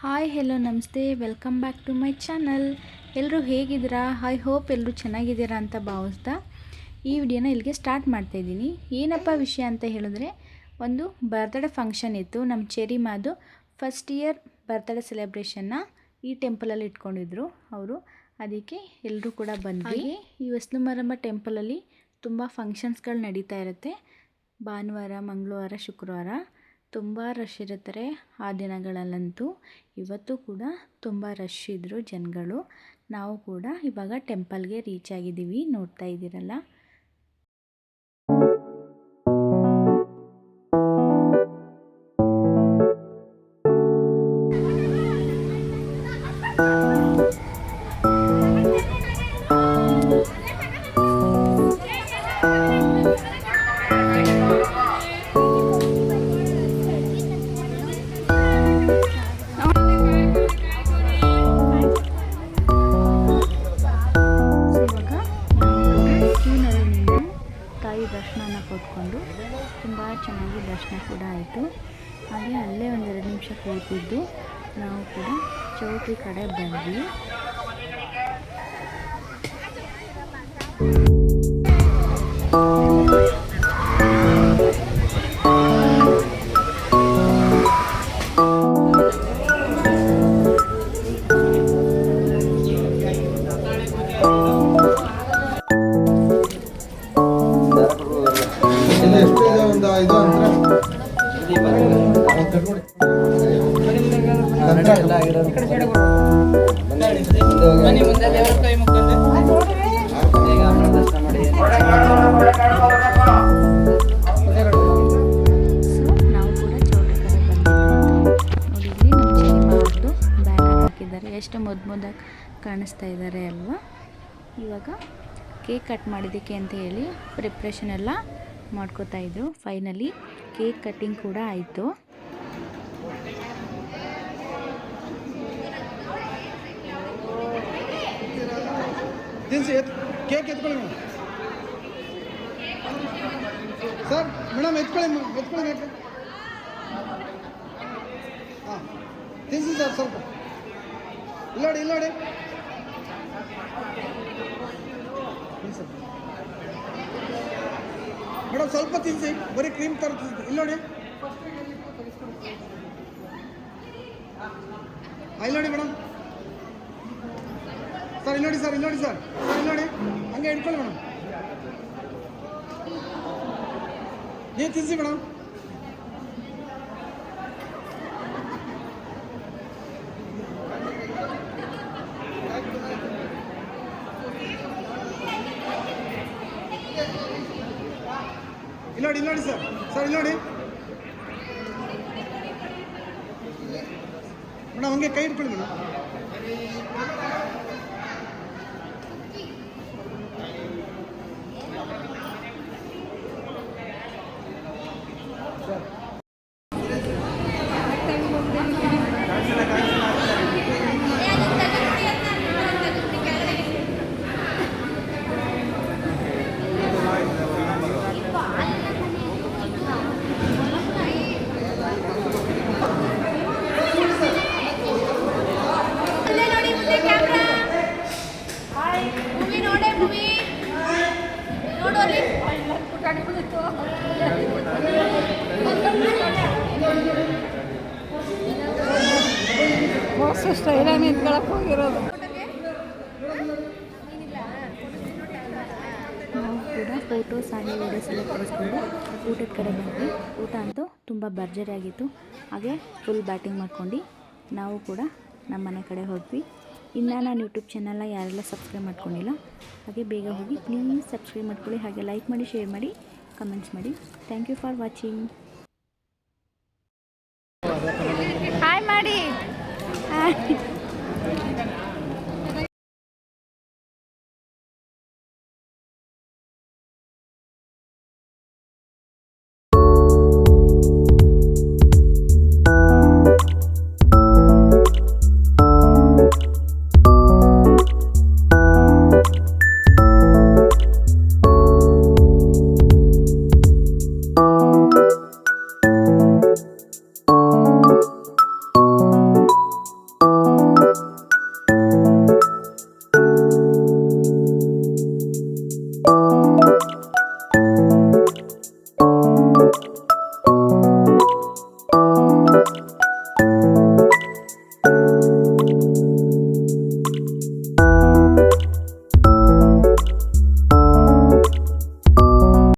Hi hello ನಮಸ್ತೆ, welcome back to my channel. ಎಲ್ಲರೂ ಹೇಗಿದ್ದೀರಾ? ಐ ಹೋಪ್ ಎಲ್ಲರೂ ಚೆನ್ನಾಗಿದ್ದೀರಾ ಅಂತ ಭಾವಿಸ್ತಾ ಈ ವಿಡಿಯೋನ ಇಲ್ಲಿಗೆ ಸ್ಟಾರ್ಟ್ ಮಾಡ್ತಾಯಿದ್ದೀನಿ. ಏನಪ್ಪ ವಿಷಯ ಅಂತ ಹೇಳಿದ್ರೆ, ಒಂದು ಬರ್ತ್ಡೇ ಫಂಕ್ಷನ್ ಇತ್ತು. ನಮ್ಮ ಚೆರಿಮಾದು ಫಸ್ಟ್ ಇಯರ್ ಬರ್ತ್ಡೇ ಸೆಲೆಬ್ರೇಷನ್ನ ಈ ಟೆಂಪಲಲ್ಲಿ ಇಟ್ಕೊಂಡಿದ್ರು ಅವರು. ಅದಕ್ಕೆ ಎಲ್ಲರೂ ಕೂಡ ಬಂದ್ವಿ. ಈ ವಸ್ಲುಮಾರಮ್ಮ ಟೆಂಪಲಲ್ಲಿ ತುಂಬ ಫಂಕ್ಷನ್ಸ್ಗಳು ನಡೀತಾ ಇರುತ್ತೆ. ಭಾನುವಾರ, ಮಂಗಳವಾರ, ಶುಕ್ರವಾರ ತುಂಬ ರಶ್ ಇರುತ್ತಾರೆ. ಆ ದಿನಗಳಲ್ಲಂತೂ ಇವತ್ತು ಕೂಡ ತುಂಬ ರಶ್ ಇದ್ದರು ಜನಗಳು. ನಾವು ಕೂಡ ಇವಾಗ ಟೆಂಪಲ್ಗೆ ರೀಚ್ ಆಗಿದ್ದೀವಿ, ನೋಡ್ತಾ ಇದ್ದೀರಲ್ಲ. ದರ್ಶನ ಕೊಟ್ಕೊಂಡು ತುಂಬ ಚೆನ್ನಾಗಿ ದರ್ಶನ ಕೂಡ ಆಯಿತು. ಹಾಗೆ ಅಲ್ಲೇ ಒಂದು 2 ನಿಮಿಷ ಕೂತಿದ್ದು ನಾವು ಕೂಡ ಚೌಟ್ರಿ ಕಡೆ ಬಂದ್ವಿ. ಎಷ್ಟು ಮುದ್ದಾಗಿ ಕಾಣಿಸ್ತಾ ಇದ್ದಾರೆ ಅಲ್ವಾ. ಇವಾಗ ಕೇಕ್ ಕಟ್ ಮಾಡಿದ್ದಕ್ಕೆ ಅಂತ ಹೇಳಿ ಪ್ರಿಪ್ರೇಷನ್ ಎಲ್ಲ ಮಾಡ್ಕೋತಾ ಇದ್ರು. ಫೈನಲಿ ಕೇಕ್ ಕಟ್ಟಿಂಗ್ ಕೂಡ ಆಯಿತು. ಕೇಕ್ ಎತ್ಕೊಳ್ಳಿ ಸರ್, ಮೇಡಮ್ ಎತ್ಕೊಳ್ಳಿ ಹಾಂ ತಿನ್ಸಿ ಸರ್, ಸ್ವಲ್ಪ ಇಲ್ಲೋಡಿ ಮೇಡಮ್, ಸ್ವಲ್ಪ ತಿನ್ಸಿ, ಬರೀ ಕ್ರೀಮ್ ತರ್ತಿದ್ದೆ. ಇಲ್ಲೋಡಿ ಇಲ್ಲೋಡಿ ಮೇಡಮ್, ಸರ್ ಇಲ್ಲೋಡಿ ಸರ್ ಹಂಗೆ ಇಟ್ಕೊಳ್ಳಿ ಮೇಡಮ್. ನೀವು ತಿನ್ಸಿ ಮೇಡಮ್. ಇಲ್ಲೋಡಿ ಸರ್ ಇಲ್ಲೋಡಿ ಮೇಡಮ್, ಹಂಗೆ ಕೈ ಇಟ್ಕೊಳ್ಳಿ ಮೇಡಮ್. ಸ್ಟೈಲಾಗಿ ನಿಂತ್ಕೊಳಕ್ಕೆ ಹೋಗಿರೋದು. ನಾವು ಕೂಡ ಫೋಟೋಸ್ ಹಾಗೆ ವೀಡಿಯೋಸ್ ಎಲ್ಲ ತರಿಸ್ಕೊಂಡು ಊಟದ ಕಡೆ ಬಂದ್ವಿ. ಊಟ ಅಂತೂ ತುಂಬ ಭರ್ಜರಿಯಾಗಿತ್ತು. ಹಾಗೆ ಫುಲ್ ಬ್ಯಾಟಿಂಗ್ ಮಾಡ್ಕೊಂಡು ನಾವು ಕೂಡ ನಮ್ಮ ಮನೆ ಕಡೆ ಹೋದ್ವಿ. ಇನ್ನು ನಾನು ಯೂಟ್ಯೂಬ್ ಚಾನಲ್ನ ಯಾರೆಲ್ಲ ಸಬ್ಸ್ಕ್ರೈಬ್ ಮಾಡ್ಕೊಂಡಿಲ್ಲ ಹಾಗೆ ಬೇಗ ಹೋಗಿ ಪ್ಲೀಸ್ ಸಬ್ಸ್ಕ್ರೈಬ್ ಮಾಡ್ಕೊಳ್ಳಿ. ಹಾಗೆ ಲೈಕ್ ಮಾಡಿ, ಶೇರ್ ಮಾಡಿ, ಕಮೆಂಟ್ಸ್ ಮಾಡಿ. Thank you for watching. Hi ಮಾಡಿ.